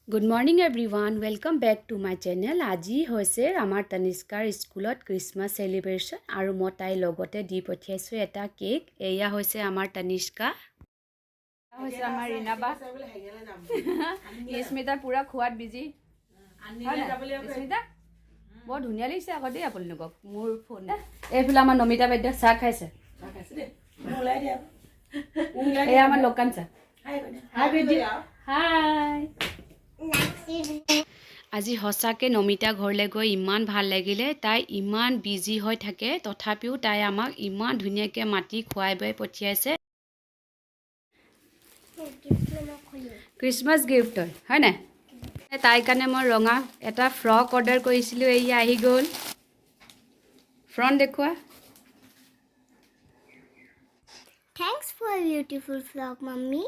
Good morning everyone. Welcome back to my channel. আজি হৈছে আমাৰ তনিষ্কাৰ স্কুলত ক্ৰিসমাস সেলিব্ৰেশন আৰু মই তাই লগতে দি পঠিয়াইছো এটা কেক। এয়া হৈছে আমাৰ তনিষ্কা। হৈছে আমাৰ ৰিনাবা। স্মিতা পুৰা খোৱাত বিজি। স্মিতা বৰ ধুনীয়া লাগিছে আকৌ দেই আপোনালোকক মোৰ ফোন। এইফালে আমাৰ নমিতা বাইদেউ চাহ খাইছে। এয়া আমাৰ লোকান চাহ। Hi baby. হাই। আজি হসাকে নমিতা ঘৰলে গৈ ইমান ভাল লাগিলে। তাই ইমান বিজি হৈ থাকে তথাপিও তাই আমাক ইমান ধুনীয়াকে মাটি খুৱাই বৈ পঠিয়াইছে। ক্ৰিসমাস গিফ্ট হয় না? তাই কাৰণে মই ৰঙা এটা ফ্ৰক অৰ্ডাৰ কৰিছিলো। এই আহি গ'ল। ফ্ৰন্ট দেখুৱা। Thanks for a beautiful frock, mommy.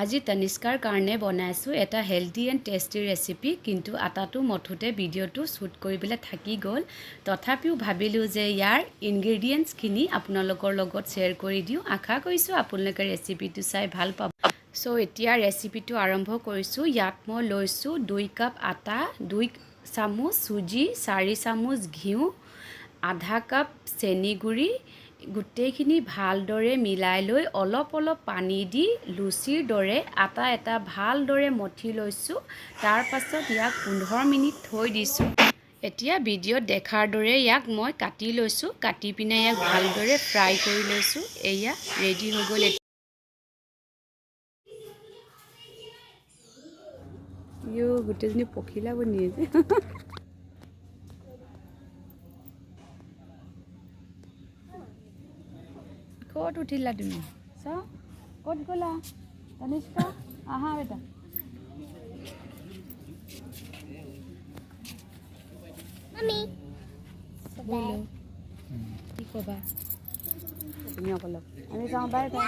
আজি তনিষ্কাৰ কাৰণে বনাইছো এটা হেলদি এণ্ড টেষ্টি ৰেচিপি, কিন্তু আটাটো মঠুতে ভিডিঅ'টো শ্বুট কৰিবলৈ থাকি গ'ল। তথাপিও ভাবিলোঁ যে ইয়াৰ ইনগ্ৰেডিয়েণ্টছখিনি আপোনালোকৰ লগত শ্বেয়াৰ কৰি দিওঁ। আশা কৰিছোঁ আপোনালোকে ৰেচিপিটো চাই ভাল পাব। চ' এতিয়া ৰেচিপিটো আৰম্ভ কৰিছোঁ। ইয়াত মই লৈছোঁ 2 কাপ আটা, 2 চামুচ চুজি, 4 চামুচ ঘিউ, আধা কাপ চেনি গুড়ি। গোটেইখিনি ভালদৰে মিলাই লৈ অলপ অলপ পানী দি লুচিৰ দৰে আটা এটা ভালদৰে মঠি লৈছোঁ। তাৰ পাছত ইয়াক 15 মিনিট থৈ দিছোঁ। এতিয়া ভিডিঅ'ত দেখাৰ দৰে ইয়াক মই কাটি লৈছোঁ। কাটি পিনে ইয়াক ভালদৰে ফ্ৰাই কৰি লৈছোঁ। এয়া ৰেডি হৈ গ'ল। গোটেইজনী পখিলা বনিয়ে যে ক'ত উঠিলা তুমি? চাওঁ ক'ত গ'লা তনিষ্কা? আহা বেটা। Mommy. কি ক'বা তুমি অকলক? আমি যাওঁ। Bye bye.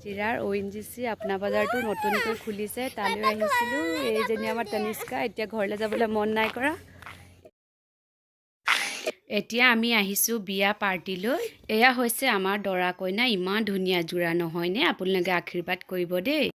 চিৰাৰ ONGC আপনা বজাৰটো নতুনকৈ খুলিছে, তালৈ আহিছিলোঁ। এইজনী আমাৰ তনিষ্কা এতিয়া ঘৰলৈ যাবলৈ মন নাই কৰা। এতিয়া আমি আহিছোঁ বিয়া পাৰ্টিলৈ। এয়া হৈছে আমাৰ দৰা কইনা। ইমান ধুনীয়া যোৰা নহয়নে? আপোনালোকে আশীৰ্বাদ কৰিব দেই।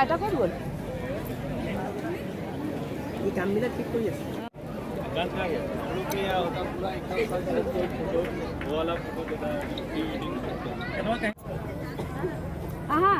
আইতা ক'ত গ'ল? এই কামবিলাক ঠিক কৰি আছে। আহা।